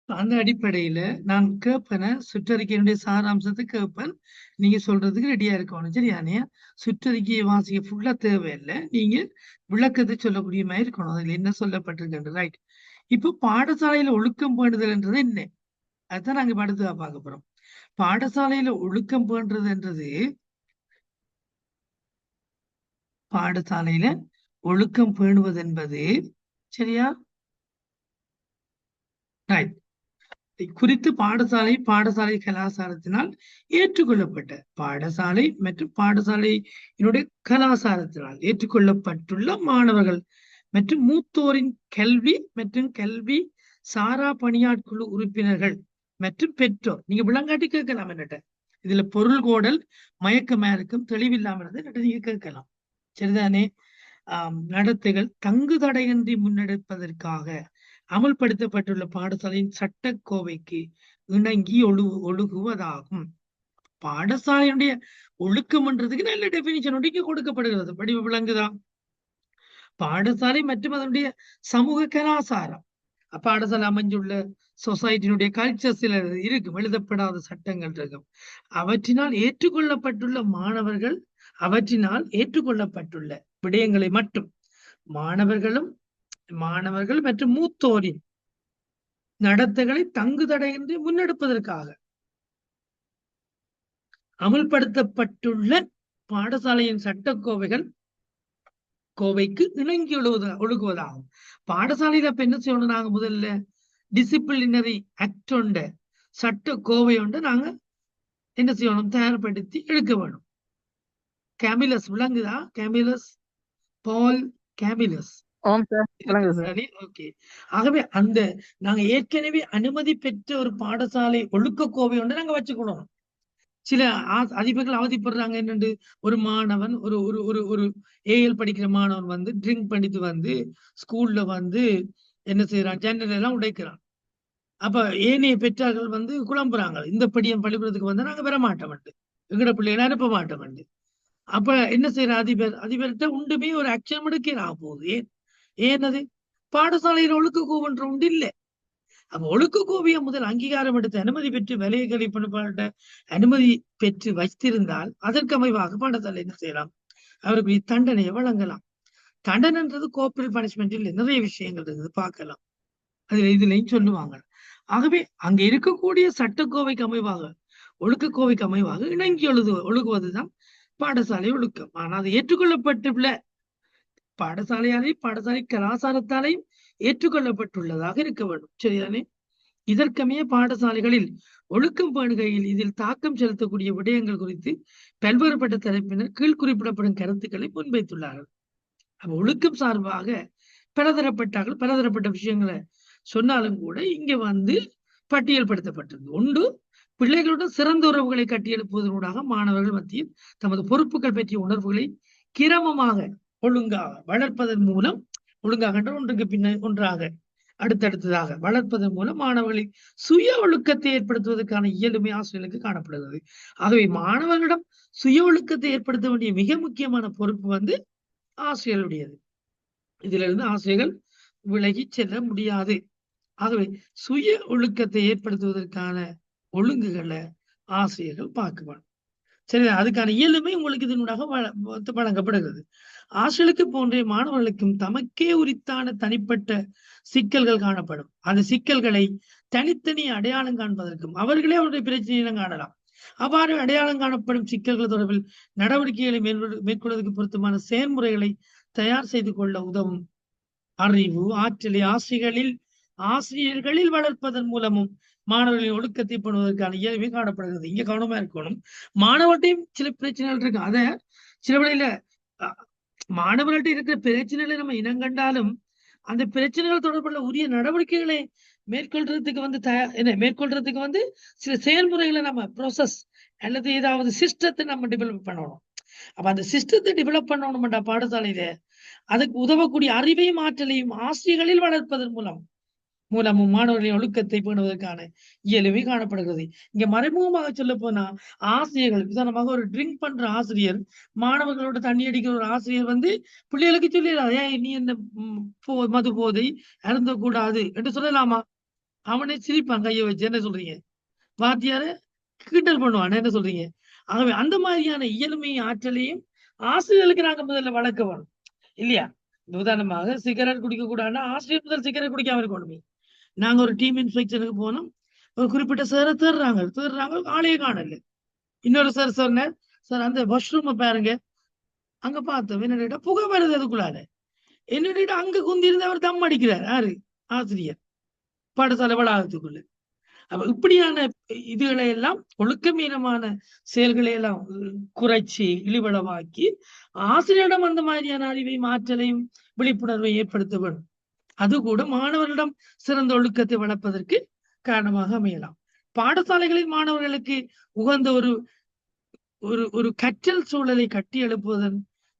அந்த அடிப்படையில நான் கேட்பேன, சுற்றறிக்கையினுடைய சாராம்சத்தை கேட்பேன். நீங்க சொல்றதுக்கு ரெடியா இருக்கணும். சரியானே? சுற்றறிக்கையை வாசிக்க ஃபுல்லா தேவையில்லை. நீங்க விளக்கத்தை சொல்லக்கூடிய மாதிரி இருக்கணும். அதுல என்ன சொல்லப்பட்டிருக்கின்ற ரைட். இப்போ பாடசாலையில ஒழுக்கம் பேணுதல்ன்றது என்ன? அதுதான் நாங்க இப்ப அடுத்ததா பார்க்க போறோம். பாடசாலையில ஒழுக்கம் பேணுறதுன்றது பாடசாலையில ஒழுக்கம் பேணுவது என்பது சரியா? ரைட். குறித்து பாடசாலை கலாச்சாரத்தினால் ஏற்றுக்கொள்ளப்பட்ட பாடசாலை மற்றும் பாடசாலையினுடைய கலாச்சாரத்தினால் ஏற்றுக்கொள்ளப்பட்டுள்ள மாணவர்கள் மற்றும் மூத்தோரின் கல்வி மற்றும் கல்வி சாரா பணியாட்குழு உறுப்பினர்கள் மற்றும் பெற்றோர். நீங்க விளங்காட்டி கேட்கலாம் என்னட்ட. இதுல பொருள் கோடல் மயக்கமா இருக்கும், தெளிவில்லாம இருந்து நீங்க கேட்கலாம். சரிதானே? நடத்தைகள் தங்கு தடையின்றி முன்னெடுப்பதற்காக அமல்படுத்தப்பட்டுள்ள பாடசாலையின் சட்டக்கோவைக்கு இணங்கி ஒழுகுவதாகும். பாடசாலையுடைய ஒழுக்கம்ன்றதுக்கு நல்ல டெபினிஷன் இங்க கொடுக்கப்படுகிறது. படிவு விளங்குதா? பாடசாலை மற்றும் அதனுடைய சமூக கலாச்சாரம். பாடசாலை அமைஞ்சுள்ள சொசைட்டியினுடைய கல்ச்சர் சில இருக்கும், எழுதப்படாத சட்டங்கள் இருக்கும். அவற்றினால் ஏற்றுக்கொள்ளப்பட்டுள்ள மாணவர்கள், அவற்றினால் ஏற்றுக்கொள்ளப்பட்டுள்ள விடயங்களை மட்டும் மாணவர்கள் மற்றும் மூத்தோரின் நடத்தைகளை தங்கு தடையின்றி முன்னெடுப்பதற்காக அமல்படுத்தப்பட்டுள்ள பாடசாலையின் கோவைக்கு இணங்கி ஒழுகுவதாகும். பாடசாலையில இப்ப என்ன செய்யணும்? நாங்க முதல்ல டிசிப்ளினரி ஆக்ட் உண்ட சட்ட கோவை உண்டு நாங்க என்ன செய்யணும்? தயார்படுத்தி எடுக்க வேணும். கேமிலஸ் விளங்குதா? கேமிலஸ் பால் கேமிலஸ். ஆகவே அந்த நாங்க ஏற்கனவே அனுமதி பெற்ற ஒரு பாடசாலை ஒழுக்க கோவை ஒன்று நாங்க வச்சுக்கணும். சில அதிபர்கள் அவதிப்படுறாங்க. என்னண்டு ஒரு மாணவன் ஒரு ஒரு ஒரு ஒரு ஏஎல் படிக்கிற மாணவன் வந்து ட்ரிங்க் பண்ணிட்டு வந்து ஸ்கூல்ல வந்து என்ன செய்யறான்? ஜன்னல் எல்லாம் உடைக்கிறான். அப்ப ஏனைய பெற்றார்கள் வந்து குழம்புறாங்க. இந்த படியம் பள்ளிக்கூடத்துக்கு வந்து நாங்க வர மாட்டோம், எங்கட பிள்ளைகளை அனுப்ப மாட்டோம். அப்ப என்ன செய்யற அதிபர்கிட்ட உண்டுமே ஒரு ஆக்ஷன் எடுக்கிறான் போகுது. ஏனது பாடசாலையில் ஒழுக்க கோவன்ற உண்டு இல்லை. அப்ப ஒழுக்க கோவியம் முதல் அங்கீகாரம் எடுத்து அனுமதி பெற்று விலையை கழிப்பட அனுமதி பெற்று வைத்திருந்தால் அதற்கு அமைவாக பாடசாலை என்ன செய்யலாம்? அவருக்கு தண்டனையை வழங்கலாம். தண்டனைன்றது கோர்பரேட் பனிஷ்மெண்ட் இல்லை, நிறைய விஷயங்கள் இருக்குது, பார்க்கலாம். அதுல இதுலயும் சொல்லுவாங்க. ஆகவே அங்க இருக்கக்கூடிய சட்டக்கோவைக்கு அமைவாக ஒழுக்கக்கோவைக்கு அமைவாக இணங்கி ஒழுகுவதுதான் பாடசாலை ஒழுக்கம். ஆனா அது ஏற்றுக்கொள்ளப்பட்டுள்ள பாடசாலை கலாச்சாரத்தாலையும் ஏற்றுக்கொள்ளப்பட்டுள்ளதாக இருக்க வேண்டும். சரிதானே? இதற்கமைய பாடசாலைகளில் ஒழுக்கம் பேணுகையில் இதில் தாக்கம் செலுத்தக்கூடிய விடயங்கள் குறித்து பல்வேறுபட்ட தரப்பினர் கீழ் குறிப்பிடப்படும் கருத்துக்களை முன்வைத்துள்ளார்கள். அப்ப ஒழுக்கம் சார்பாக பலதரப்பட்ட விஷயங்களை சொன்னாலும் கூட இங்க வந்து பட்டியல் படுத்தப்பட்டது உண்டு. பிள்ளைகளுடன் சிறந்த உறவுகளை கட்டியெழுப்புவதனூடாக மாணவர்கள் மத்தியில் தமது பொறுப்புகள் பற்றிய உணர்வுகளை கிரமமாக ஒழுங்காக வளர்ப்பதன் மூலம், ஒழுங்காக ஒன்றுக்கு பின்ன ஒன்றாக அடுத்தடுத்ததாக வளர்ப்பதன் மூலம் மாணவர்களின் சுய ஒழுக்கத்தை ஏற்படுத்துவதற்கான இயலுமை ஆசிரியர்களுக்கு காணப்படுகிறது. ஆகவே மாணவர்களிடம் சுய ஒழுக்கத்தை ஏற்படுத்த வேண்டிய மிக முக்கியமான பொறுப்பு வந்து ஆசிரியர்களுடையது. இதுல இருந்து ஆசிரியர்கள் விலகி செல்ல முடியாது. ஆகவே சுய ஒழுக்கத்தை ஏற்படுத்துவதற்கான ஒழுங்குகளை ஆசிரியர்கள் பார்க்குவாங்க. சரி, அதுக்கான இயலுமை உங்களுக்கு இதனூடாக வழங்கப்படுகிறது. ஆசிரியர்களுக்கு போன்ற மாணவர்களுக்கும் தமக்கே உரித்தான தனிப்பட்ட சிக்கல்கள் காணப்படும். அந்த சிக்கல்களை தனித்தனி அடையாளம் காண்பதற்கும் அவர்களே அவருடைய பிரச்சனையை காணலாம். அவ்வாறு அடையாளம் காணப்படும் சிக்கல்கள் தொடர்பில் நடவடிக்கைகளை மேற்கொள்வதற்கு பொருத்தமான செயல்முறைகளை தயார் செய்து கொள்ள உதவும் அறிவு ஆற்றலை ஆசிரியர்களில் வளர்ப்பதன் மூலமும் மாணவர்களின் ஒழுக்கத்தை பண்ணுவதற்கான இயல்பை காணப்படுகிறது. இங்க கவனமா இருக்கணும். மாணவர்கிட்டையும் சில பிரச்சனைகள் இருக்கு. அத சில வேளையில மாணவர்கள்ட்ட இருக்கிற பிரச்சனைகளை நம்ம இனங்கண்டாலும் அந்த பிரச்சனைகள் தொடர்புள்ள உரிய நடவடிக்கைகளை மேற்கொள்றதுக்கு வந்து சில செயல்முறைகளை நம்ம ப்ராசஸ் அல்லது ஏதாவது சிஸ்டத்தை நம்ம டெவலப் பண்ணணும். அப்ப அந்த சிஸ்டத்தை டெவலப் பண்ணணும்டா பாடசாலையில அதுக்கு உதவக்கூடிய அறிவையும் ஆற்றலையும் ஆசிரியர்களில் வளர்ப்பதன் மூலமும் மாணவர்களின் ஒழுக்கத்தை பேணுவதற்கான இயலுமை காணப்படுகிறது. இங்க மறைமுகமாக சொல்ல போனா ஆசிரியர்கள் உதாரணமாக ஒரு ட்ரிங்க் பண்ற ஆசிரியர் மாணவர்களோட தண்ணி அடிக்கிற ஒரு ஆசிரியர் வந்து பிள்ளைகளுக்கு சொல்லிடலாம், ஏன் நீ என்ன மது போதை அருந்தக்கூடாது என்று சொல்லலாமா? அவனை சிரிப்பான் கையை வச்சு. என்ன சொல்றீங்க? வாத்தியார கிண்டல் பண்ணுவான். என்ன சொல்றீங்க? ஆகவே அந்த மாதிரியான இயலுமை ஆற்றலையும் ஆசிரியர்களுக்கு நாங்க முதல்ல வளர்க்க வேணும் இல்லையா? உதாரணமாக சிகரெட் குடிக்க கூடாதுன்னா ஆசிரியர் முதல் சிகரெட் குடிக்காம இருக்கணுமே. நாங்க ஒரு டீம் இன்ஸ்பெக்ஷனுக்கு போனோம். ஒரு குறிப்பிட்ட சாரை தேடுறாங்க ஆளையே காணல. இன்னொரு சார் சொன்னார், சார் அந்த வாஷ்ரூம் பாருங்க. அங்க பார்த்தோம். என்னடா புகை வருது அதுக்குள்ளார. என்னடா அங்க குந்தி இருந்து அவர் தம் அடிக்கிறார். யாரு? ஆசிரியர். பாடசாலை வளாகத்துக்குள்ள. அப்ப இப்படியான இதுகளை எல்லாம் ஒழுக்கமீனமான செயல்களை எல்லாம் குறைச்சி இழிவளவாக்கி ஆசிரியரிடம் அந்த மாதிரியான அறிவையும் ஆற்றலையும் விழிப்புணர்வை ஏற்படுத்த வேண்டும். அது கூட மாணவர்களிடம் சிறந்த ஒழுக்கத்தை வளர்ப்பதற்கு காரணமாக அமையலாம். பாடசாலைகளில் மாணவர்களுக்கு உகந்த ஒரு ஒரு ஒரு கற்றல் சூழலை கட்டி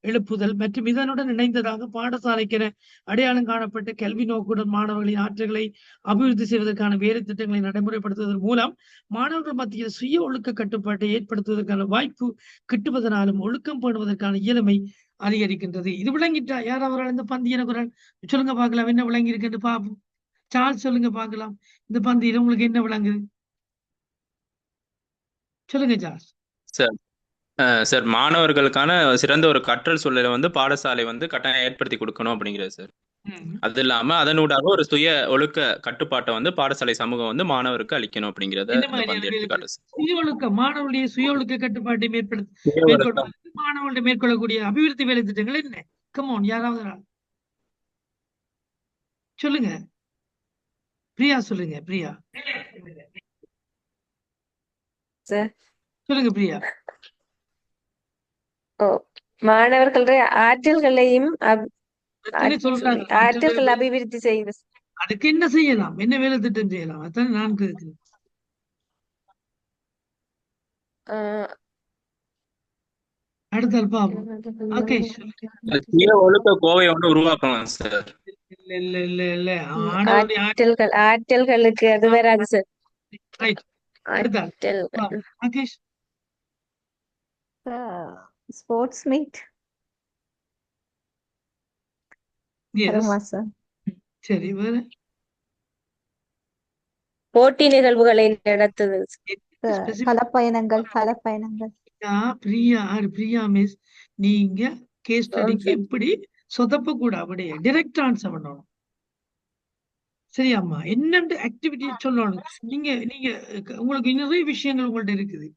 எழுப்புதல் மற்றும் இதனுடன் இணைந்ததாக பாடசாலைக்கென அடையாளம் காணப்பட்ட கல்வி நோக்குடன் மாணவர்களின் ஆற்றல்களை அபிவிருத்தி செய்வதற்கான வேலை திட்டங்களை நடைமுறைப்படுத்துவதன் மூலம் மாணவர்கள் மத்தியில் சுய ஒழுக்க கட்டுப்பாட்டை ஏற்படுத்துவதற்கான வாய்ப்பு கிட்டுவதனாலும் ஒழுக்கம் பேணுவதற்கான இயலுமை அதிகரிக்கின்றது. இது விளங்கிட்டா யாராவது இந்த பந்தி எனக்கு சொல்லுங்க பார்க்கலாம், என்ன விளங்கி இருக்குன்னு பார்ப்போம். சார்ஜ் சொல்லுங்க பார்க்கலாம், இந்த பந்தியில உங்களுக்கு என்ன விளங்குது? சொல்லுங்க சார்ஜ். சார் சார் மாணவர்களுக்கான சிறந்த ஒரு கற்றல் சூழலை வந்து பாடசாலை வந்து கட்டாயம் ஏற்படுத்தி கொடுக்கணும் அப்படிங்கிறது சார். அது இல்லாம அதனூடாக ஒரு சுய ஒழுக்க கட்டுப்பாட்டை வந்து பாடசாலை சமூகம் வந்து மாணவருக்கு அளிக்கணும் அப்படிங்கிறத என்ன இந்த மாதிரியான பந்து வேலைகள்? எடுத்துக்காட்டு சார். சுய ஒழுக்கம், மாணவர்களுடைய சுய ஒழுக்க கட்டுப்பாட்டை சுய ஒழுக்கம். மேற்கொள்வதற்கு மாணவர்களுடைய மேற்கொள்ளக்கூடிய அபிவிருத்தி வேலை திட்டங்கள் என்ன? கமோன், யாராவது சொல்லுங்க. பிரியா சொல்லுங்க. பிரியா சார் சொல்லுங்க. பிரியா. ஓ மாணவர்களுடைய ஆற்றல்களையும் சொல்றாங்க ஆற்றல்கள் அபிவிருத்தி செய்வது. அதுக்கு என்ன செய்யலாம்? என்ன வேலை திட்டம் செய்யலாம்? அதான் நான் கேட்கிறேன். அடுத்தால் பாப்போம். ஓகே, சுய ஒழுக்க கோவை ஒன்று உருவாக்கலாம் சார். இல்ல இல்ல இல்ல ஆற்றல்களுக்கு அது வராது சார். ரைட். அடுத்தால் ராகேஷ். Sports meet. சரி, வேற போட்டி நிகழ்வுகளை நடத்துதல். களப்பயணங்கள். பிரியா மிஸ், நீங்க கேஸ் ஸ்டடிக்கு எப்படி சொதப்ப கூடாது, டைரக்ட் ஆன்சர் பண்ணணும். சரியாம்மா? என்னென்று ஆக்டிவிட்டி சொல்லணும். நீங்க நீங்க உங்களுக்கு நிறைய விஷயங்கள் உங்கள்ட்ட இருக்குது,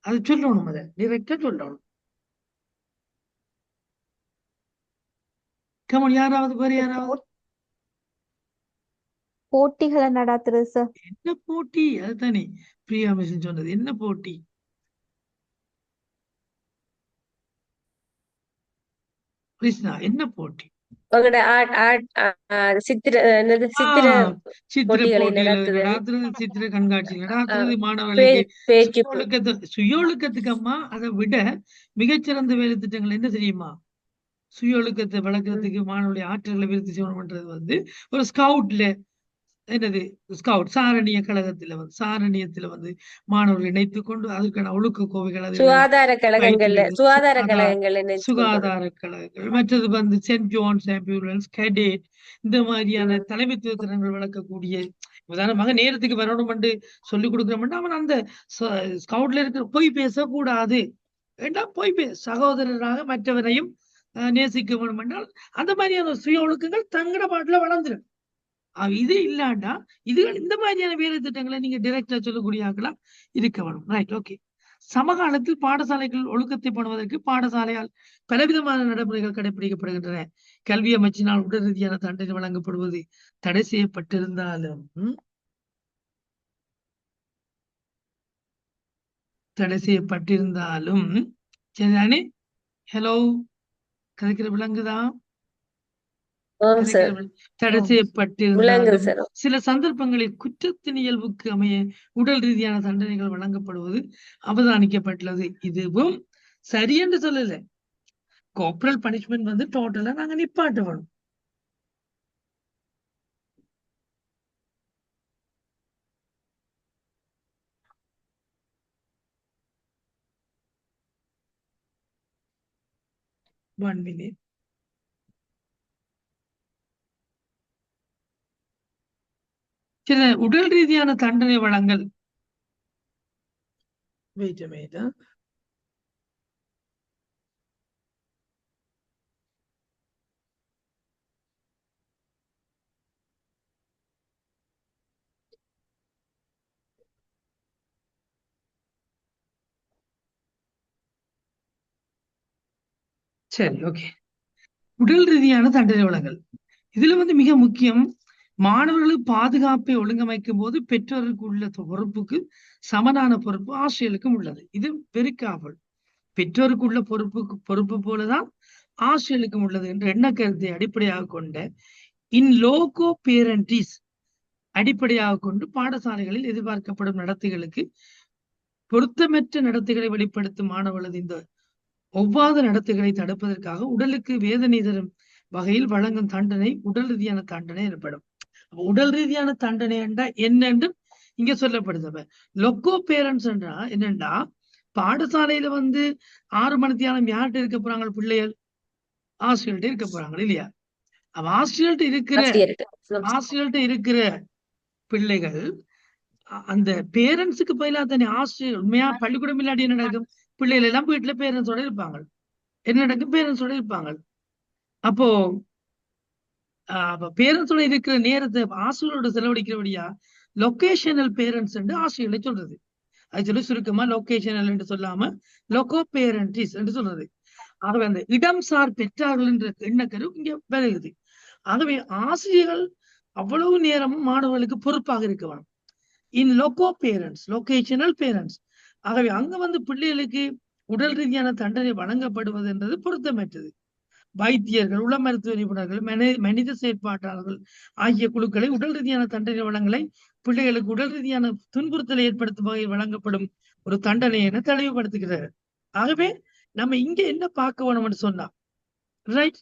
அது சொல்லணும். அதை டைரக்டா சொல்லணும். கமல், யாராவது வேற யாராவது? போட்டிகளை நடத்துறது சார். என்ன போட்டி? அதுதானே பிரியா மிஸ் சொன்னது. என்ன போட்டி? கிருஷ்ணா, என்ன போட்டி? சித்திர கண்காட்சி நடாத்துறது, மாணவர்களுக்கு சுய ஒழுக்கத்துக்கு அம்மா. அதை விட மிகச்சிறந்த வேலை திட்டங்கள் என்ன தெரியுமா? சுய ஒழுக்கத்தை வளர்க்கறதுக்கு மாணவர்களுடைய ஆற்றல்களை விருத்தி செய்யணும்ன்றது வந்து ஒரு ஸ்கவுட்ல என்னது ஸ்கவுட் சாரணிய கழகத்துல வந்து சாரணியத்துல வந்து மாணவர்கள் இணைத்துக் கொண்டு அதுக்கான ஒழுக்க கோவைகள், சுகாதார கழகங்கள், மற்றது வந்து சென்ட் ஜோன்ஸ் ஆம்புலன்ஸ் கேடேட், இந்த மாதிரியான தலைமைத்துவ திறன்கள் வளர்க்கக்கூடிய. உதாரணமாக நேரத்துக்கு வரணும் என்று சொல்லிக் கொடுக்கிறோம். அவன் அந்த ஸ்கவுட்ல இருக்கிற பொய் பேசக்கூடாது, பொய் சகோதரராக மற்றவரையும் நேசிக்க வேண்டும் என்றால் அந்த மாதிரியான சுய ஒழுக்கங்கள் தங்கட பாட்டுல வளர்ந்துடும். இது இல்லாண்டா இதுகள் இந்த மாதிரியான வேலை திட்டங்களை நீங்க டைரக்டா சொல்லக்கூடிய ஆக்கலாம் இருக்க வேணும். Right, okay. சமகாலத்தில் பாடசாலைகள் ஒழுக்கத்தை பண்ணுவதற்கு பாடசாலையால் பலவிதமான நடைமுறைகள் கடைபிடிக்கப்படுகின்றன. கல்வி அமைச்சினால் உடல் ரீதியான தண்டனை வழங்கப்படுவது தடை செய்யப்பட்டிருந்தாலும் சரிதானே? ஹலோ, கதைக்கிற விலங்குதான். தடை செய்யப்பட்டிருந்தாலும் சில சந்தர்ப்பங்களில் குற்றத்தின் இயல்புக்கு அமைய உடல் ரீதியான தண்டனைகள் வழங்கப்படுவது அவதானிக்கப்பட்டுள்ளது. இதுவும் சரி என்று சொல்லல. கோர்பரல் பனிஷ்மெண்ட் வந்து டோட்டலா நாங்க நிப்பாட்ட வேணும். One minute. சில உடல் ரீதியான தண்டனை வழங்கல். வெயிட் வெயிட் சரி, ஓகே. உடல் ரீதியான தண்டனை வழங்கல் இதுல மிக முக்கியம், மாணவர்களுக்கு பாதுகாப்பை ஒழுங்கமைக்கும் போது பெற்றோருக்கு உள்ள பொறுப்புக்கு சமனான பொறுப்பு ஆசிரியர்களுக்கும் உள்ளது. இது வெறுக்காமல் பெற்றோருக்கு உள்ள பொறுப்பு போலதான் ஆசிரியர்களுக்கும் உள்ளது என்ற எண்ண கருத்தை அடிப்படையாக கொண்ட இன் லோகோ பேரண்டிஸ் அடிப்படையாக கொண்டு பாடசாலைகளில் எதிர்பார்க்கப்படும் நடத்தைகளுக்கு பொருத்தமற்ற நடத்தைகளை வெளிப்படுத்தும் மாணவர்களது இந்த ஒவ்வாத நடத்தைகளை தடுப்பதற்காக உடலுக்கு வேதனை தரும் வகையில் வழங்கும் தண்டனை உடல் ரீதியான தண்டனை எனப்படும். உடல் ரீதியான தண்டனை என்றா என்னென்று இங்க சொல்லப்படுது. லொக்கோ பேரண்ட்ஸ் என்றா என்னண்டா, பாடசாலையில 6 மணித்தியாலம் யார்கிட்ட இருக்க போறாங்க? பிள்ளைகள் ஆசிரியர்கிட்ட இருக்க போறாங்க இல்லையா? அவ ஆசிரியர்கிட்ட இருக்கிற பிள்ளைகள் அந்த பேரண்ட்ஸுக்கு பதிலாக தானே ஆசிரியர். உண்மையா பள்ளிக்கூடம் இல்லாட்டி என்ன நடக்கும்? பிள்ளைகள் எல்லாம் வீட்டுல பேரண்ட்ஸோட இருப்பாங்க. என்ன நடக்கும்? பேரண்ட்ஸோட இருப்பாங்க. அப்போ பேரண்ட்ஸோட இருக்கிற நேரத்தை ஆசிரியரோட செலவழிக்கிறபடியா லொகேஷனல் பேரண்ட்ஸ் என்று ஆசிரியர்களை சொல்றது. அது சொல்லி சுருக்கமா லொகேஷனல் என்று சொல்லாம லொகோ பேரண்டிஸ் என்று சொல்றது. ஆகவே அந்த இடம் சார் பெற்றார்கள் என்ற எண்ணக்கரு இங்க வருகிறது. ஆகவே ஆசிரியர்கள் அவ்வளவு நேரமும் மாணவர்களுக்கு பொறுப்பாக இருக்க வேணும். இன் லொகோ பேரண்ட்ஸ், லொகேஷனல் பேரண்ட்ஸ். ஆகவே அங்க பிள்ளைகளுக்கு உடல் ரீதியான தண்டனை வழங்கப்படுவது என்றது பொருத்தமற்றது. வைத்தியர்கள், உள மருத்துவ நிபுணர்கள், மனித செயற்பாட்டாளர்கள் ஆகிய குழுக்களை உடல் ரீதியான தண்டனை வழங்கலை பிள்ளைகளுக்கு உடல் ரீதியான துன்புறுத்தலை ஏற்படுத்தும் வகையில் வழங்கப்படும் ஒரு தண்டனை என தெளிவுபடுத்துகிறார். ஆகவே நம்ம இங்க என்ன பார்க்க வேணும்னு சொன்னா, ரைட்,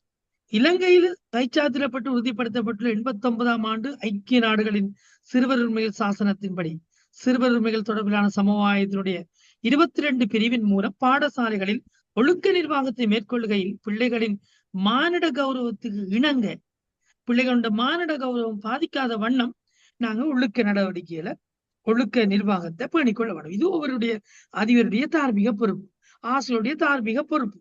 இலங்கையில் கைச்சாத்திடப்பட்டு உறுதிப்படுத்தப்பட்டுள்ள 89ஆம் ஆண்டு ஐக்கிய நாடுகளின் சிறுவர் உரிமைகள் சாசனத்தின்படி சிறுவர் உரிமைகள் தொடர்பிலான சமவாயத்தினுடைய 22 பிரிவின் மூலம் பாடசாலைகளில் ஒழுக்க நிர்வாகத்தை மேற்கொள்கையில் பிள்ளைகளின் மானிட கௌரவத்துக்கு இணங்க, பிள்ளைகளோட மானிட கௌரவம் பாதிக்காத வண்ணம் நாங்க ஒழுக்க நடவடிக்கையில ஒழுக்க நிர்வாகத்தை பேணிக்கொள்ள வேண்டும். இது ஒவ்வொருடைய அதிபருடைய தார்மீக பொறுப்பு, ஆசிரியருடைய தார்மீக பொறுப்பு.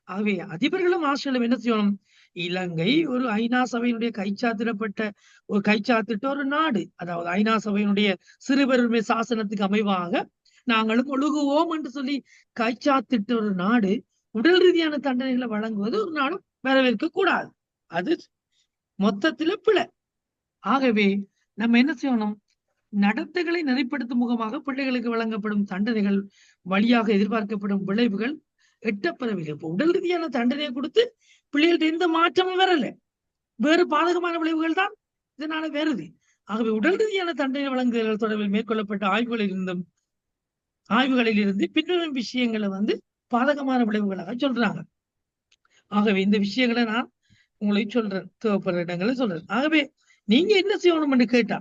ஆகவே அதிபர்களும் ஆசிரியர்களும் என்ன செய்யணும்? இலங்கை ஒரு ஐநா சபையினுடைய கைச்சாத்திட்ட ஒரு நாடு. அதாவது ஐநா சபையினுடைய சிறுவர் உரிமை சாசனத்துக்கு அமைவாக நாங்களும் ஒழுகுவோம் என்று சொல்லி கைச்சாத்திட்ட ஒரு நாடு உடல் ரீதியான தண்டனைகளை வழங்குவது ஒரு நாளும் வரவேற்க கூடாது. அது மொத்தத்துல பிழை. ஆகவே நம்ம என்ன செய்யணும்? நடத்தைகளை நெறிப்படுத்தும் முகமாக பிள்ளைகளுக்கு வழங்கப்படும் தண்டனைகள் வழியாக எதிர்பார்க்கப்படும் விளைவுகள் எட்டப்பெறவில்லை. இப்போ உடல் ரீதியான தண்டனையை கொடுத்து பிள்ளைகள்ட்ட எந்த மாற்றமும் வரல, வேறு பாதகமான விளைவுகள் தான் இதனால வருது. ஆகவே உடல் ரீதியான தண்டனை வழங்குதல்கள் தொடர்பில் மேற்கொள்ளப்பட்ட ஆய்வுகளில் இருந்து பின்வரும் விஷயங்களை பாதகமான விளைவுகளாக சொல்றாங்க. ஆகவே இந்த விஷயங்களை நான் உங்களுக்கு சொல்றேன், தேவைப்படுற இடங்களை சொல்றேன். ஆகவே நீங்க என்ன செய்யணும் என்று கேட்டா,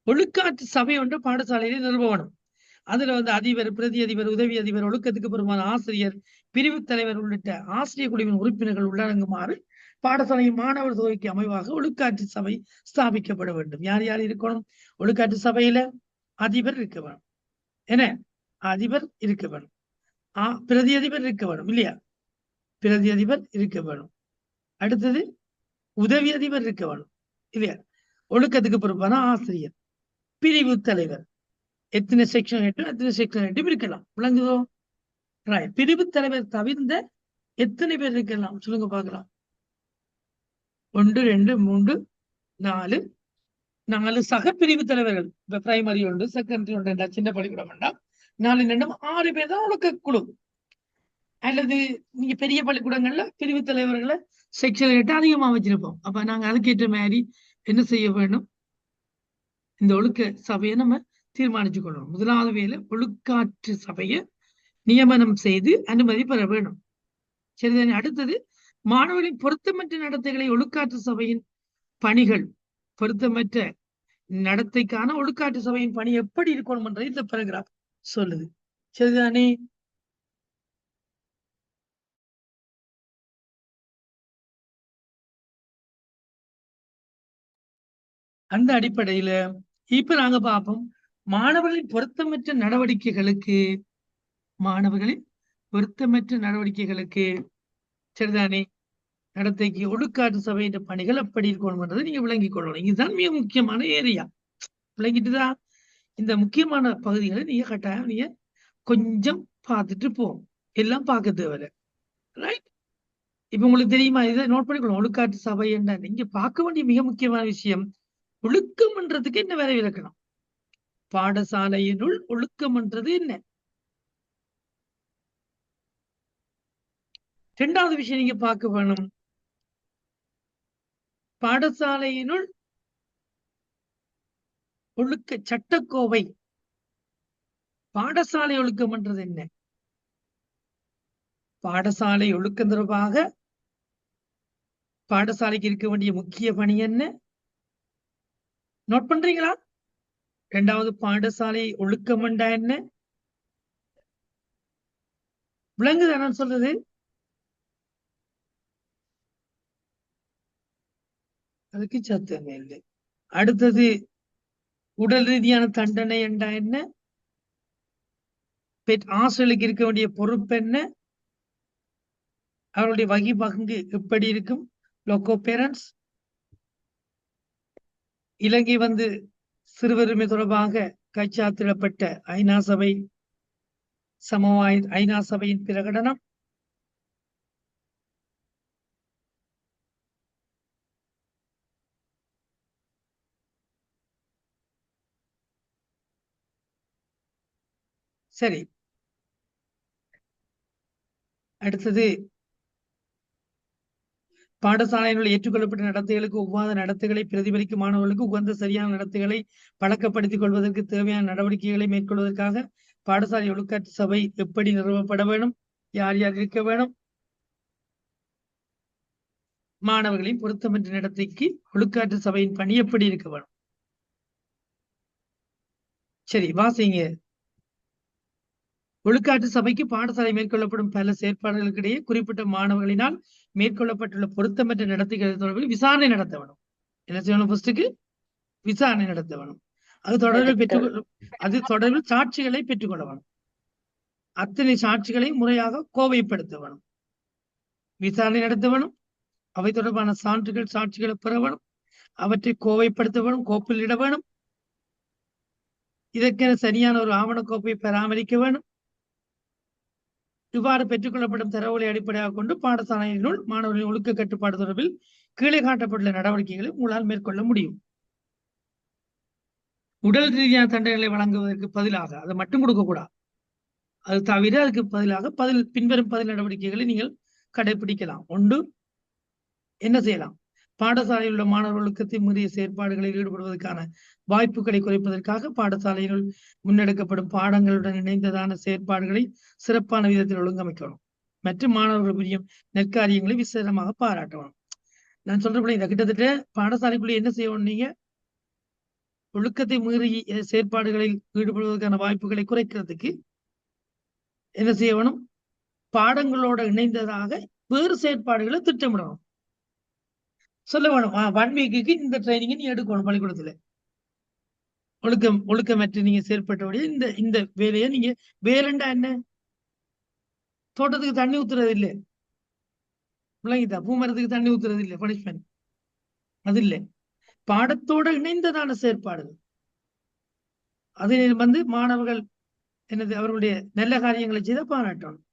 ஒழுக்காற்று சபை ஒன்று பாடசாலையில நிறுவனம். அதுல அதிபர், பிரதி அதிபர், உதவி அதிபர், ஒழுக்கத்துக்கு பெருமான ஆசிரியர், பிரிவு தலைவர் உள்ளிட்ட ஆசிரியர் குழுவின் உறுப்பினர்கள் உள்ளடங்குமாறு பாடசாலையின் மாணவர் தொகைக்கு அமைவாக ஒழுக்காற்று சபை ஸ்தாபிக்கப்பட வேண்டும். யார் யார் இருக்கணும் ஒழுக்காற்று சபையில? அதிபர் இருக்க வேணும். என்ன? அதிபர் இருக்க வேணும். பிரதி அதிபர் இருக்க வேணும் இல்லையா? பிரதி அதிபர் இருக்க வேணும். அடுத்தது உதவி அதிபர் இருக்க வேணும் இல்லையா? ஒழுக்கத்துக்கு பொறுப்பான ஆசிரியர், பிரிவு தலைவர், எத்தனை செக்ஷன் ஹெட்டும் எத்தனை செக்ஷன் ஹெட்டும் இருக்கலாம். விளங்குதோ? பிரிவு தலைவர் தவிர்ந்த எத்தனை பேர் இருக்கலாம் சொல்லுங்க பார்க்கலாம். 1 2 3 4 சக பிரிவு தலைவர்கள். இப்ப பிரைமரி உண்டு, செகண்டரி உண்டு, சின்ன பள்ளிக்கூடம் வேண்டாம். 4 2 6 பேர் தான் ஒழுக்க குழு. அல்லது நீங்க பெரிய பள்ளிக்கூடங்கள்ல பிரிவு தலைவர்களை செக்ஷன் ஹெட் அதிகமா வச்சிருப்போம். அப்ப நாங்க அதுக்கேற்ற மாதிரி என்ன செய்ய வேணும்? இந்த ஒழுக்க சபையை நம்ம தீர்மானிச்சு கொள்ளணும். முதலாவது வேலை ஒழுக்காற்று சபையை நியமனம் செய்து அனுமதி பெற வேணும். சரிதானே? அடுத்தது மாணவர்களின் பொருத்தமற்ற நடத்தைகளை ஒழுக்காற்று சபையின் பணிகள், பொருத்தமற்ற நடத்தைக்கான ஒழுக்காற்று சபையின் பணி எப்படி இருக்கணும் என்றதை இந்த பேராகிராஃப் சொல்லுது. சரிதானே? அந்த அடிப்படையில இப்ப நாங்க பார்ப்போம் மாணவர்களின் பொருத்தமற்ற நடவடிக்கைகளுக்கு சரிதானே நடத்தைக்கு ஒழுக்காற்று சபையின் பணிகள் எப்படி இருக்கணும்ன்றதை நீங்க விளங்கிக் கொள்ளணும். இதுதான் மிக முக்கியமான ஏரியா. விளங்கிட்டுதான் இந்த முக்கியமான பகுதிகளை நீங்க கட்டாயம் நீங்க கொஞ்சம் பார்த்துட்டு போவோம். எல்லாம் பார்க்க தேவையில்லை. ரைட்? இப்ப உங்களுக்கு தெரியுமா? இதை நோட் பண்ணிக்கணும். ஒழுக்காற்று சபை என்ன நீங்க பார்க்க வேண்டிய மிக முக்கியமான விஷயம் ஒழுக்கம்ன்றதுக்கு என்ன வேலை விளக்கணும். பாடசாலையினுள் ஒழுக்கம்ன்றது என்ன? இரண்டாவது விஷயம் நீங்க பார்க்க வேணும். பாடசாலையினுள் ஒழுக்க சட்டக்கோவை. பாடசாலை ஒழுக்கம்ன்றது என்ன? பாடசாலை ஒழுக்கம் தொடர்பாக பாடசாலைக்கு இருக்க வேண்டிய முக்கிய பணி என்ன? நோட் பண்றீங்களா? இரண்டாவது, பாடசாலை ஒழுக்கம் என்றா என்ன? விளங்குதா நான் சொல்றது? அதுக்கு சத்தமே இல்லை. அடுத்தது, உடல் ரீதியான தண்டனை என்றா என்ன? ஆசிரியர்களுக்கு இருக்க வேண்டிய பொறுப்பு என்ன? அவருடைய வகி பங்கு எப்படி இருக்கும்? Logo parents. இலங்கை சிறுவருமை தொடர்பாக கைச்சாத்திடப்பட்ட ஐநா சபையின் பிரகடனம். சரி, அடுத்தது, பாடசாலையில் ஏற்றுக்கொள்ளப்பட்ட நடத்தைகளுக்கு ஒவ்வாத நடத்தைகளை பிரதிபலிக்கும் மாணவர்களுக்கு உகந்த சரியான நடத்தைகளை பழக்கப்படுத்திக் கொள்வதற்கு தேவையான நடவடிக்கைகளை மேற்கொள்வதற்காக பாடசாலை ஒழுக்காற்று சபை எப்படி நிறுவப்பட வேண்டும்? யார் யார் இருக்க வேணும்? மாணவர்களின் பொருத்தமற்ற நடத்தைக்கு ஒழுக்காற்று சபையின் பணி எப்படி இருக்க வேணும்? சரி, வாசிங்க. ஒழுக்காற்று சபைக்கு பாடசாலை மேற்கொள்ளப்படும் பல செயற்பாடுகளுக்கிடையே குறிப்பிட்ட மாணவர்களினால் மேற்கொள்ளப்பட்டுள்ள பொருத்தமற்ற நடத்தைகள் தொடர்பில் விசாரணை நடத்த வேணும். என்ன செய்யணும்? ஃபர்ஸ்டுக்கு விசாரணை நடத்த வேணும். அது தொடர்பில் சாட்சிகளை பெற்றுக்கொள்ள வேணும். அத்தனை சாட்சிகளை முறையாக கோவைப்படுத்த வேணும். விசாரணை நடத்த வேணும். அவை தொடர்பான சாட்சிகளை பெற வேணும். அவற்றை கோவைப்படுத்த வேணும், கோப்பில் இட வேணும். இதற்கென சரியான ஒரு ஆவண கோப்பை பராமரிக்க வேணும். இவ்வாறு பெற்றுக்கொள்ளப்படும் தரவுகளை அடிப்படையாக கொண்டு பாடசாலையினுள் மாணவர்களின் ஒழுக்க கட்டுப்பாடு தொடர்பில் கீழே காட்டப்பட்டுள்ள நடவடிக்கைகளை உங்களால் மேற்கொள்ள முடியும். உடல் ரீதியான தண்டனைகளை வழங்குவதற்கு பதிலாக அதை மட்டும் கொடுக்கக்கூடாது. அது தவிர அதுக்கு பதிலாக பின்வரும் 10 நடவடிக்கைகளை நீங்கள் கடைபிடிக்கலாம். ஒன்று, என்ன செய்யலாம்? பாடசாலையில் உள்ள மாணவர் ஒழுக்கத்தை மீறிய செயற்பாடுகளில் ஈடுபடுவதற்கான வாய்ப்புகளை குறைப்பதற்காக பாடசாலையினுள் முன்னெடுக்கப்படும் பாடங்களுடன் இணைந்ததான செயற்பாடுகளை சிறப்பான விதத்தில் ஒழுங்கமைக்கணும். மற்றும் மாணவர்கள் புரியும் நெற்காரியங்களை விசேஷமாக பாராட்டணும். நான் சொல்றபடி இந்த கிட்டத்தட்ட பாடசாலைக்குள்ளே என்ன செய்யணும்? நீங்க ஒழுக்கத்தை மீறி செயற்பாடுகளில் ஈடுபடுவதற்கான வாய்ப்புகளை குறைக்கிறதுக்கு என்ன செய்யணும்? பாடங்களோட இணைந்ததாக வேறு செயற்பாடுகளை திட்டமிடணும். சொல்ல வேணும், 1 வீக்குக்கு இந்த ட்ரைனிங் நீ எடுக்கணும். பள்ளிக்கூடத்துல ஒழுக்கமற்ற நீங்க செயற்பட்டபடியே இந்த வேலையை நீங்க, வேலைண்டா என்ன? தோட்டத்துக்கு தண்ணி ஊத்துறது இல்லை, விளங்கிட்டா? பூமரத்துக்கு தண்ணி ஊத்துறது இல்லை, பனிஷ்மெண்ட் அது இல்லை. பாடத்தோட இணைந்ததான செயற்பாடுகள். அது மாணவர்கள் அவர்களுடைய நல்ல காரியங்களை செய்த பாராட்டணும்.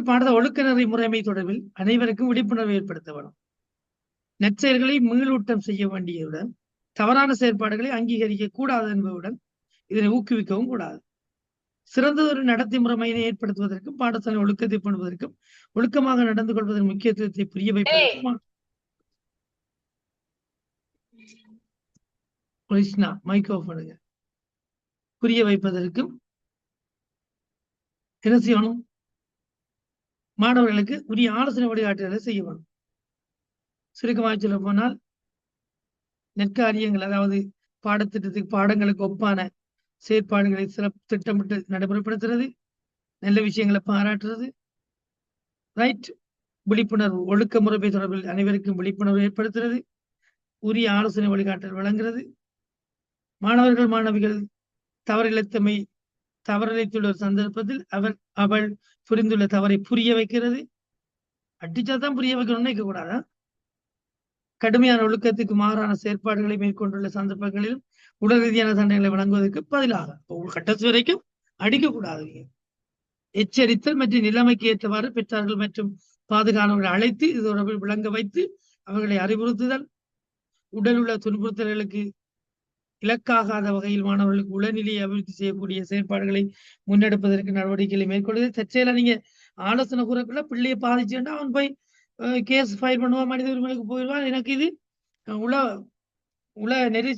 பாடத்தை ஒழுக்க நெறி முறைமை தொடர்பில் அனைவருக்கும் விழிப்புணர்வு ஏற்படுத்த வேணும். நற்செயல்களை மீளூட்டம் செய்ய வேண்டியதுடன் தவறான செயற்பாடுகளை அங்கீகரிக்க கூடாது என்பதுடன் இதனை ஊக்குவிக்கவும் கூடாது. சிறந்ததொரு நடத்தை முறைமையினை ஏற்படுத்துவதற்கும் பாடசாலை ஒழுக்கத்தை பண்ணுவதற்கும் ஒழுக்கமாக நடந்து கொள்வதன் முக்கியத்துவத்தை புரிய வைப்பதற்கும் புரிய வைப்பதற்கும் என்ன செய்யணும்? மாணவர்களுக்கு உரிய ஆலோசனை வழிகாட்டுதலை செய்ய வேணும். சுருக்கமாக சொல்ல போனால் நெற்காரியங்கள், அதாவது பாடத்திட்டத்துக்கு பாடங்களுக்கு ஒப்பான செயற்பாடுகளை திட்டமிட்டு நடைமுறைப்படுத்துறது, நல்ல விஷயங்களை பாராட்டுறது, ரைட்? விழிப்புணர்வு, ஒழுக்க முறைமை தொடர்பில் அனைவருக்கும் விழிப்புணர்வு ஏற்படுத்துறது, உரிய ஆலோசனை வழிகாட்டல் வழங்குறது, மாணவர்கள் மாணவிகள் தவறிழைத்துள்ள ஒரு சந்தர்ப்பத்தில் அவள் புரிந்துள்ள தவறை புரிய வைக்கிறது. அடிச்சாதான் புரிய வைக்கணும்னு நினைக்க கூடாதா? கடுமையான ஒழுக்கத்துக்கு மாறான செயற்பாடுகளை மேற்கொண்டுள்ள சந்தர்ப்பங்களிலும் உடல் ரீதியான தண்டனைகளை வழங்குவதற்கு பதிலாக கட்டத்து வரைக்கும் அடிக்கக்கூடாது. எச்சரித்தல் மற்றும் நிலைமைக்கு ஏற்றவாறு பெற்றார்கள் மற்றும் பாதுகாவலர்களை அழைத்து இது தொடர்பில் விளங்க வைத்து அவர்களை அறிவுறுத்துதல், உடல் உள்ள துன்புறுத்தல்களுக்கு இலக்காகாத வகையில் மாணவர்களுக்கு உளநிலையை அபிவிருத்தி செய்யக்கூடிய செயற்பாடுகளை முன்னெடுப்பதற்கு நடவடிக்கைகளை மேற்கொள்வது. தற்செயலா நீங்க ஆலோசனை கூறக்குள்ள பிள்ளையை பாதிச்சுன்னா அவன் போய் கேஸ் ஃபைல் பண்ணுவான், மனித உரிமைக்கு போயிடுவான். எனக்கு இது உல நெறி